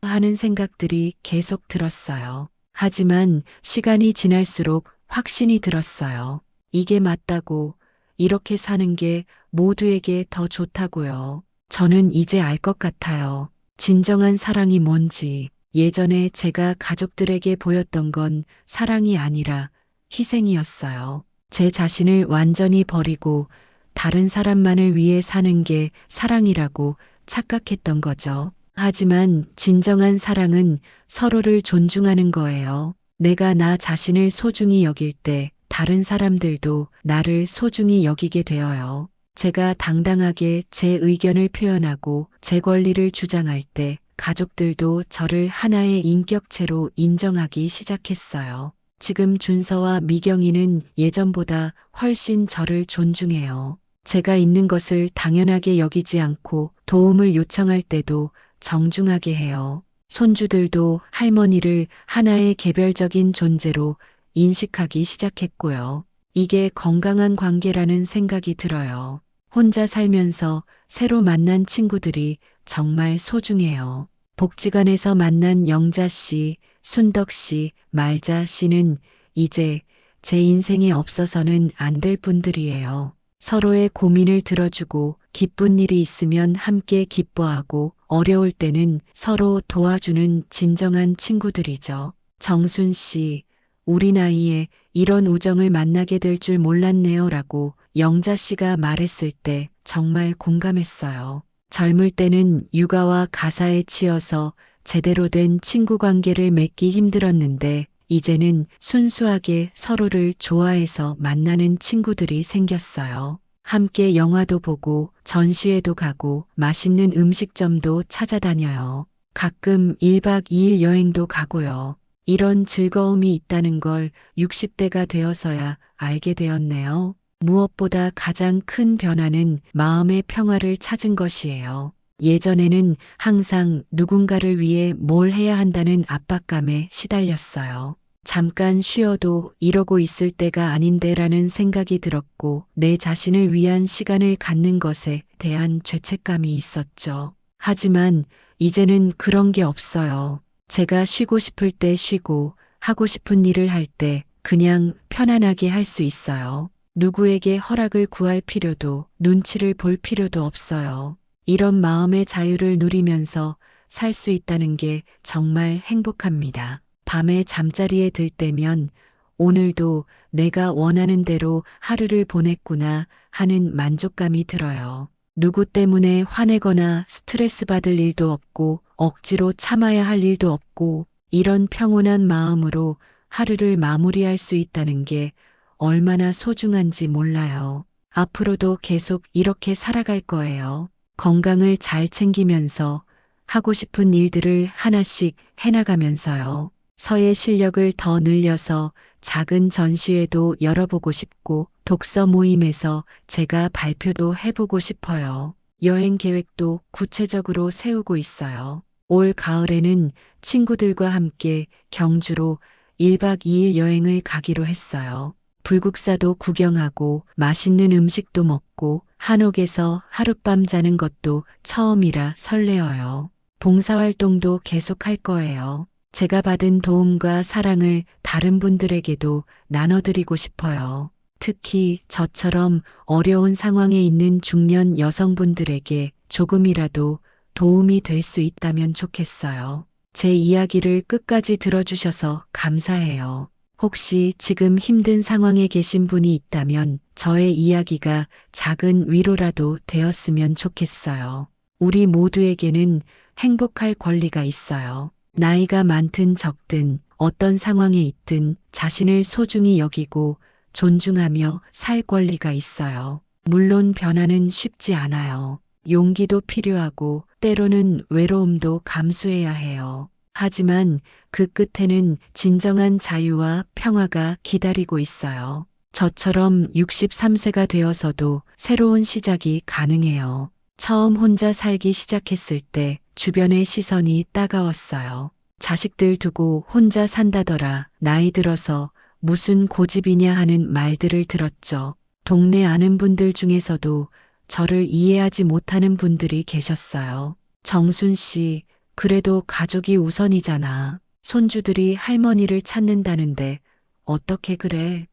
하는 생각들이 계속 들었어요. 하지만 시간이 지날수록 확신이 들었어요. 이게 맞다고, 이렇게 사는 게 모두에게 더 좋다고요. 저는 이제 알 것 같아요. 진정한 사랑이 뭔지. 예전에 제가 가족들에게 보였던 건 사랑이 아니라 희생이었어요. 제 자신을 완전히 버리고 다른 사람만을 위해 사는 게 사랑이라고 착각했던 거죠. 하지만 진정한 사랑은 서로를 존중하는 거예요. 내가 나 자신을 소중히 여길 때 다른 사람들도 나를 소중히 여기게 되어요. 제가 당당하게 제 의견을 표현하고 제 권리를 주장할 때 가족들도 저를 하나의 인격체로 인정하기 시작했어요. 지금 준서와 미경이는 예전보다 훨씬 저를 존중해요. 제가 있는 것을 당연하게 여기지 않고 도움을 요청할 때도 정중하게 해요. 손주들도 할머니를 하나의 개별적인 존재로 인식하기 시작했고요. 이게 건강한 관계라는 생각이 들어요. 혼자 살면서 새로 만난 친구들이 정말 소중해요. 복지관에서 만난 영자 씨, 순덕 씨, 말자 씨는 이제 제 인생에 없어서는 안 될 분들이에요. 서로의 고민을 들어주고 기쁜 일이 있으면 함께 기뻐하고 어려울 때는 서로 도와주는 진정한 친구들이죠. 정순 씨, 우리 나이에 이런 우정을 만나게 될 줄 몰랐네요 라고 영자 씨가 말했을 때 정말 공감했어요. 젊을 때는 육아와 가사에 치여서 제대로 된 친구 관계를 맺기 힘들었는데 이제는 순수하게 서로를 좋아해서 만나는 친구들이 생겼어요. 함께 영화도 보고 전시회도 가고 맛있는 음식점도 찾아다녀요. 가끔 1박 2일 여행도 가고요. 이런 즐거움이 있다는 걸 60대가 되어서야 알게 되었네요. 무엇보다 가장 큰 변화는 마음의 평화를 찾은 것이에요. 예전에는 항상 누군가를 위해 뭘 해야 한다는 압박감에 시달렸어요. 잠깐 쉬어도 이러고 있을 때가 아닌데라는 생각이 들었고 내 자신을 위한 시간을 갖는 것에 대한 죄책감이 있었죠. 하지만 이제는 그런 게 없어요. 제가 쉬고 싶을 때 쉬고 하고 싶은 일을 할 때 그냥 편안하게 할 수 있어요. 누구에게 허락을 구할 필요도 눈치를 볼 필요도 없어요. 이런 마음의 자유를 누리면서 살 수 있다는 게 정말 행복합니다. 밤에 잠자리에 들 때면 오늘도 내가 원하는 대로 하루를 보냈구나 하는 만족감이 들어요. 누구 때문에 화내거나 스트레스 받을 일도 없고 억지로 참아야 할 일도 없고 이런 평온한 마음으로 하루를 마무리할 수 있다는 게 얼마나 소중한지 몰라요. 앞으로도 계속 이렇게 살아갈 거예요. 건강을 잘 챙기면서 하고 싶은 일들을 하나씩 해나가면서요. 서예 실력을 더 늘려서 작은 전시회도 열어보고 싶고 독서 모임에서 제가 발표도 해보고 싶어요. 여행 계획도 구체적으로 세우고 있어요. 올 가을에는 친구들과 함께 경주로 1박 2일 여행을 가기로 했어요. 불국사도 구경하고 맛있는 음식도 먹고 한옥에서 하룻밤 자는 것도 처음이라 설레어요. 봉사활동도 계속 할 거예요. 제가 받은 도움과 사랑을 다른 분들에게도 나눠드리고 싶어요. 특히 저처럼 어려운 상황에 있는 중년 여성분들에게 조금이라도 도움이 될 수 있다면 좋겠어요. 제 이야기를 끝까지 들어주셔서 감사해요. 혹시 지금 힘든 상황에 계신 분이 있다면 저의 이야기가 작은 위로라도 되었으면 좋겠어요. 우리 모두에게는 행복할 권리가 있어요. 나이가 많든 적든 어떤 상황에 있든 자신을 소중히 여기고 존중하며 살 권리가 있어요. 물론 변화는 쉽지 않아요. 용기도 필요하고 때로는 외로움도 감수해야 해요. 하지만 그 끝에는 진정한 자유와 평화가 기다리고 있어요. 저처럼 63세가 되어서도 새로운 시작이 가능해요. 처음 혼자 살기 시작했을 때 주변의 시선이 따가웠어요. 자식들 두고 혼자 산다더라. 나이 들어서 무슨 고집이냐 하는 말들을 들었죠. 동네 아는 분들 중에서도 저를 이해하지 못하는 분들이 계셨어요. 정순 씨, 그래도 가족이 우선이잖아. 손주들이 할머니를 찾는다는데 어떻게 그래?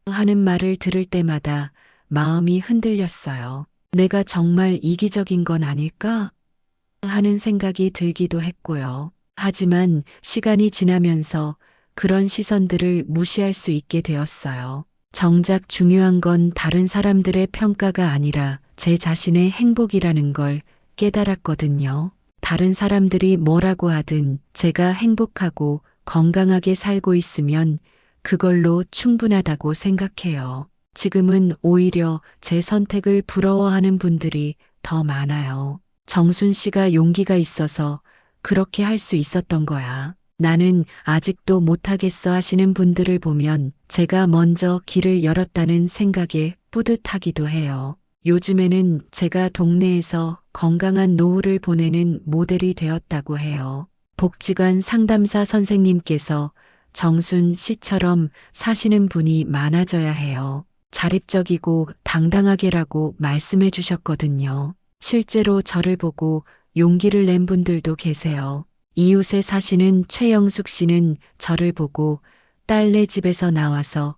하는 말을 들을 때마다 마음이 흔들렸어요. 내가 정말 이기적인 건 아닐까? 하는 생각이 들기도 했고요. 하지만 시간이 지나면서 그런 시선들을 무시할 수 있게 되었어요. 정작 중요한 건 다른 사람들의 평가가 아니라 제 자신의 행복이라는 걸 깨달았거든요. 다른 사람들이 뭐라고 하든 제가 행복하고 건강하게 살고 있으면 그걸로 충분하다고 생각해요. 지금은 오히려 제 선택을 부러워하는 분들이 더 많아요. 정순 씨가 용기가 있어서 그렇게 할 수 있었던 거야. 나는 아직도 못하겠어 하시는 분들을 보면 제가 먼저 길을 열었다는 생각에 뿌듯하기도 해요. 요즘에는 제가 동네에서 건강한 노후를 보내는 모델이 되었다고 해요. 복지관 상담사 선생님께서 정순 씨처럼 사시는 분이 많아져야 해요. 자립적이고 당당하게라고 말씀해 주셨거든요. 실제로 저를 보고 용기를 낸 분들도 계세요. 이웃에 사시는 최영숙 씨는 저를 보고 딸네 집에서 나와서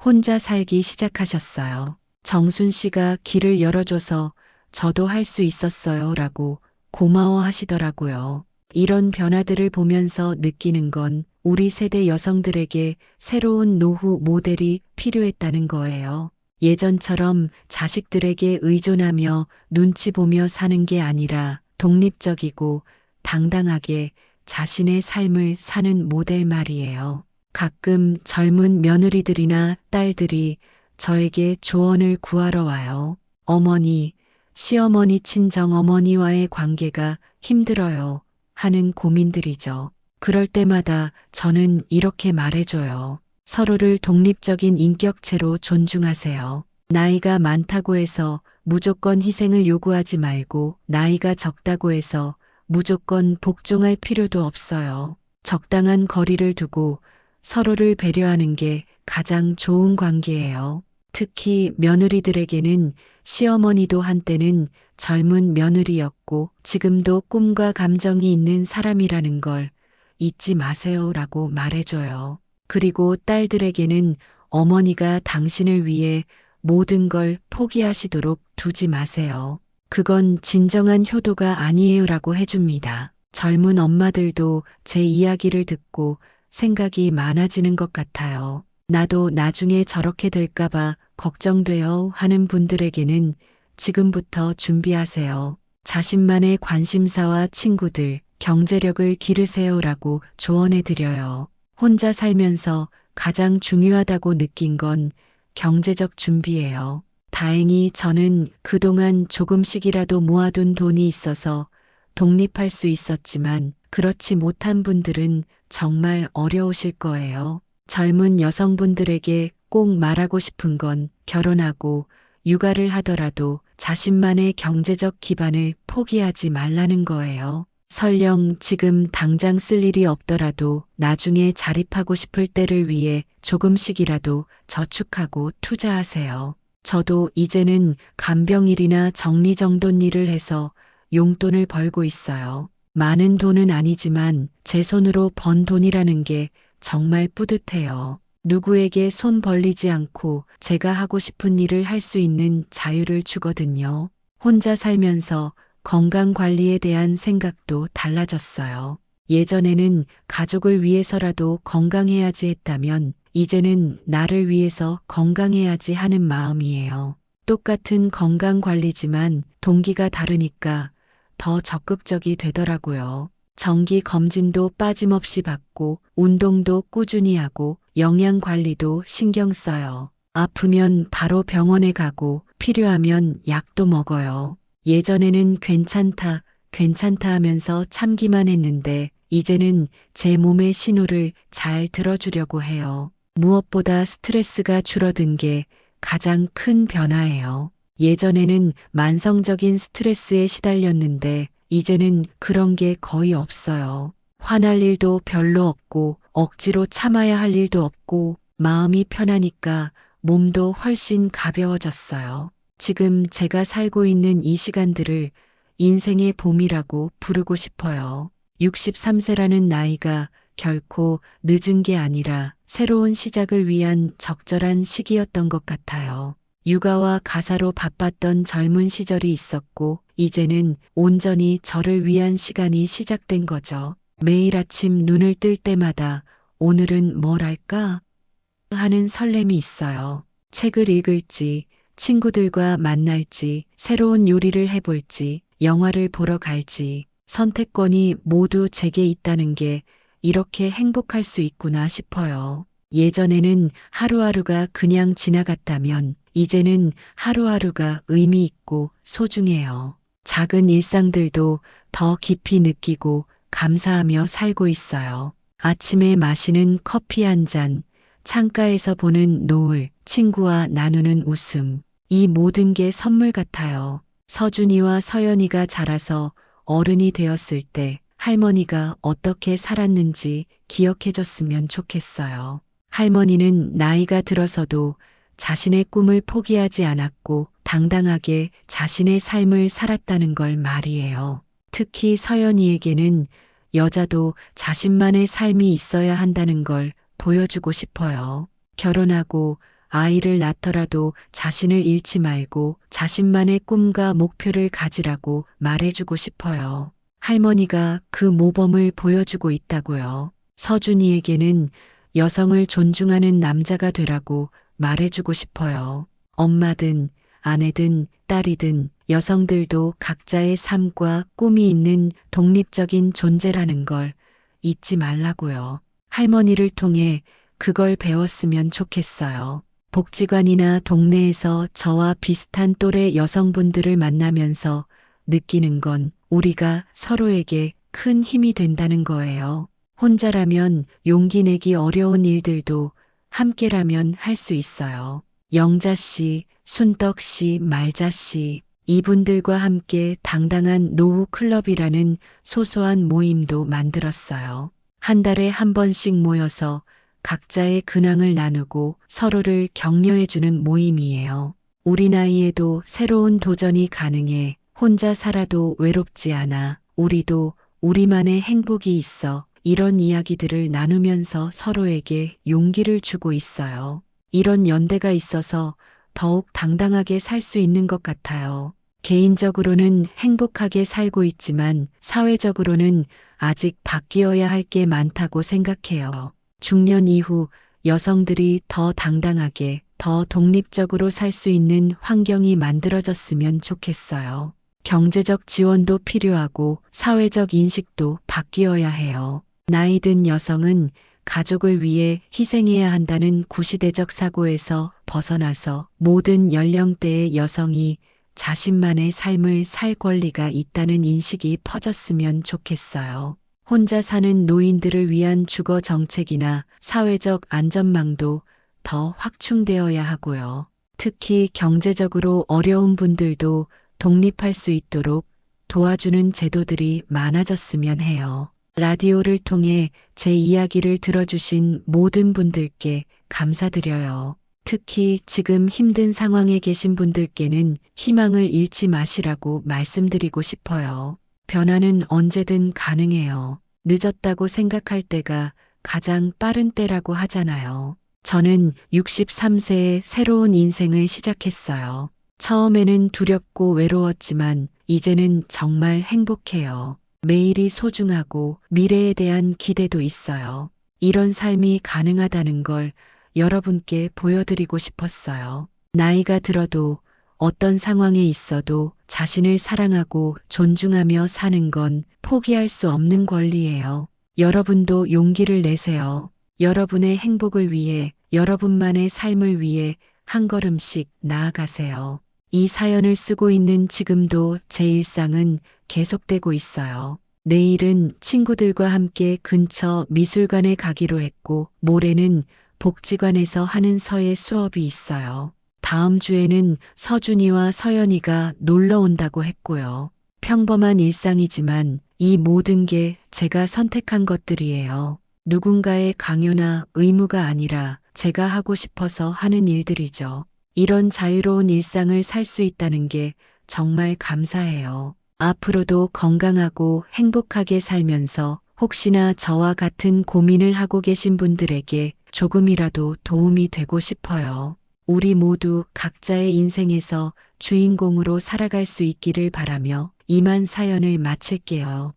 혼자 살기 시작하셨어요. 정순 씨가 길을 열어줘서 저도 할 수 있었어요 라고 고마워하시더라고요. 이런 변화들을 보면서 느끼는 건 우리 세대 여성들에게 새로운 노후 모델이 필요했다는 거예요. 예전처럼 자식들에게 의존하며 눈치 보며 사는 게 아니라 독립적이고 당당하게 자신의 삶을 사는 모델 말이에요. 가끔 젊은 며느리들이나 딸들이 저에게 조언을 구하러 와요. 어머니, 시어머니, 친정어머니와의 관계가 힘들어요 하는 고민들이죠. 그럴 때마다 저는 이렇게 말해줘요. 서로를 독립적인 인격체로 존중하세요. 나이가 많다고 해서 무조건 희생을 요구하지 말고 나이가 적다고 해서 무조건 복종할 필요도 없어요. 적당한 거리를 두고 서로를 배려하는 게 가장 좋은 관계예요. 특히 며느리들에게는 시어머니도 한때는 젊은 며느리였고 지금도 꿈과 감정이 있는 사람이라는 걸 잊지 마세요라고 말해줘요. 그리고 딸들에게는 어머니가 당신을 위해 모든 걸 포기하시도록 두지 마세요. 그건 진정한 효도가 아니에요라고 해줍니다. 젊은 엄마들도 제 이야기를 듣고 생각이 많아지는 것 같아요. 나도 나중에 저렇게 될까봐 걱정돼요 하는 분들에게는 지금부터 준비하세요. 자신만의 관심사와 친구들, 경제력을 기르세요라고 조언해 드려요. 혼자 살면서 가장 중요하다고 느낀 건 경제적 준비예요. 다행히 저는 그동안 조금씩이라도 모아둔 돈이 있어서 독립할 수 있었지만 그렇지 못한 분들은 정말 어려우실 거예요. 젊은 여성분들에게 꼭 말하고 싶은 건 결혼하고 육아를 하더라도 자신만의 경제적 기반을 포기하지 말라는 거예요. 설령 지금 당장 쓸 일이 없더라도 나중에 자립하고 싶을 때를 위해 조금씩이라도 저축하고 투자하세요. 저도 이제는 간병일이나 정리정돈 일을 해서 용돈을 벌고 있어요. 많은 돈은 아니지만 제 손으로 번 돈이라는 게 정말 뿌듯해요. 누구에게 손 벌리지 않고 제가 하고 싶은 일을 할 수 있는 자유를 주거든요. 혼자 살면서 건강 관리에 대한 생각도 달라졌어요. 예전에는 가족을 위해서라도 건강해야지 했다면 이제는 나를 위해서 건강해야지 하는 마음이에요. 똑같은 건강 관리지만 동기가 다르니까 더 적극적이 되더라고요. 정기 검진도 빠짐없이 받고 운동도 꾸준히 하고 영양 관리도 신경 써요. 아프면 바로 병원에 가고 필요하면 약도 먹어요. 예전에는 괜찮다, 괜찮다 하면서 참기만 했는데 이제는 제 몸의 신호를 잘 들어주려고 해요. 무엇보다 스트레스가 줄어든 게 가장 큰 변화예요. 예전에는 만성적인 스트레스에 시달렸는데 이제는 그런 게 거의 없어요. 화날 일도 별로 없고 억지로 참아야 할 일도 없고 마음이 편하니까 몸도 훨씬 가벼워졌어요. 지금 제가 살고 있는 이 시간들을 인생의 봄이라고 부르고 싶어요. 63세라는 나이가 결코 늦은 게 아니라 새로운 시작을 위한 적절한 시기였던 것 같아요. 육아와 가사로 바빴던 젊은 시절이 있었고 이제는 온전히 저를 위한 시간이 시작된 거죠. 매일 아침 눈을 뜰 때마다 오늘은 뭘 할까 하는 설렘이 있어요. 책을 읽을지, 친구들과 만날지, 새로운 요리를 해볼지, 영화를 보러 갈지, 선택권이 모두 제게 있다는 게 이렇게 행복할 수 있구나 싶어요. 예전에는 하루하루가 그냥 지나갔다면 이제는 하루하루가 의미 있고 소중해요. 작은 일상들도 더 깊이 느끼고 감사하며 살고 있어요. 아침에 마시는 커피 한 잔, 창가에서 보는 노을, 친구와 나누는 웃음. 이 모든 게 선물 같아요. 서준이와 서연이가 자라서 어른이 되었을 때 할머니가 어떻게 살았는지 기억해줬으면 좋겠어요. 할머니는 나이가 들어서도 자신의 꿈을 포기하지 않았고 당당하게 자신의 삶을 살았다는 걸 말이에요. 특히 서연이에게는 여자도 자신만의 삶이 있어야 한다는 걸 보여주고 싶어요. 결혼하고 아이를 낳더라도 자신을 잃지 말고 자신만의 꿈과 목표를 가지라고 말해주고 싶어요. 할머니가 그 모범을 보여주고 있다고요. 서준이에게는 여성을 존중하는 남자가 되라고 말해주고 싶어요. 엄마든 아내든 딸이든 여성들도 각자의 삶과 꿈이 있는 독립적인 존재라는 걸 잊지 말라고요. 할머니를 통해 그걸 배웠으면 좋겠어요. 복지관이나 동네에서 저와 비슷한 또래 여성분들을 만나면서 느끼는 건 우리가 서로에게 큰 힘이 된다는 거예요. 혼자라면 용기 내기 어려운 일들도 함께라면 할 수 있어요. 영자 씨, 순떡 씨, 말자 씨, 이분들과 함께 당당한 노후 클럽이라는 소소한 모임도 만들었어요. 한 달에 한 번씩 모여서 각자의 근황을 나누고 서로를 격려해주는 모임이에요. 우리 나이에도 새로운 도전이 가능해. 혼자 살아도 외롭지 않아. 우리도 우리만의 행복이 있어. 이런 이야기들을 나누면서 서로에게 용기를 주고 있어요. 이런 연대가 있어서 더욱 당당하게 살 수 있는 것 같아요. 개인적으로는 행복하게 살고 있지만 사회적으로는 아직 바뀌어야 할 게 많다고 생각해요. 중년 이후 여성들이 더 당당하게, 더 독립적으로 살 수 있는 환경이 만들어졌으면 좋겠어요. 경제적 지원도 필요하고 사회적 인식도 바뀌어야 해요. 나이 든 여성은 가족을 위해 희생해야 한다는 구시대적 사고에서 벗어나서 모든 연령대의 여성이 자신만의 삶을 살 권리가 있다는 인식이 퍼졌으면 좋겠어요. 혼자 사는 노인들을 위한 주거 정책이나 사회적 안전망도 더 확충되어야 하고요. 특히 경제적으로 어려운 분들도 독립할 수 있도록 도와주는 제도들이 많아졌으면 해요. 라디오를 통해 제 이야기를 들어주신 모든 분들께 감사드려요. 특히 지금 힘든 상황에 계신 분들께는 희망을 잃지 마시라고 말씀드리고 싶어요. 변화는 언제든 가능해요. 늦었다고 생각할 때가 가장 빠른 때라고 하잖아요. 저는 63세에 새로운 인생을 시작했어요. 처음에는 두렵고 외로웠지만 이제는 정말 행복해요. 매일이 소중하고 미래에 대한 기대도 있어요. 이런 삶이 가능하다는 걸 여러분께 보여드리고 싶었어요. 나이가 들어도 어떤 상황에 있어도 자신을 사랑하고 존중하며 사는 건 포기할 수 없는 권리예요. 여러분도 용기를 내세요. 여러분의 행복을 위해, 여러분만의 삶을 위해 한 걸음씩 나아가세요. 이 사연을 쓰고 있는 지금도 제 일상은 계속되고 있어요. 내일은 친구들과 함께 근처 미술관에 가기로 했고, 모레는 복지관에서 하는 서예 수업이 있어요. 다음 주에는 서준이와 서연이가 놀러 온다고 했고요. 평범한 일상이지만 이 모든 게 제가 선택한 것들이에요. 누군가의 강요나 의무가 아니라 제가 하고 싶어서 하는 일들이죠. 이런 자유로운 일상을 살 수 있다는 게 정말 감사해요. 앞으로도 건강하고 행복하게 살면서 혹시나 저와 같은 고민을 하고 계신 분들에게 조금이라도 도움이 되고 싶어요. 우리 모두 각자의 인생에서 주인공으로 살아갈 수 있기를 바라며 이만 사연을 마칠게요.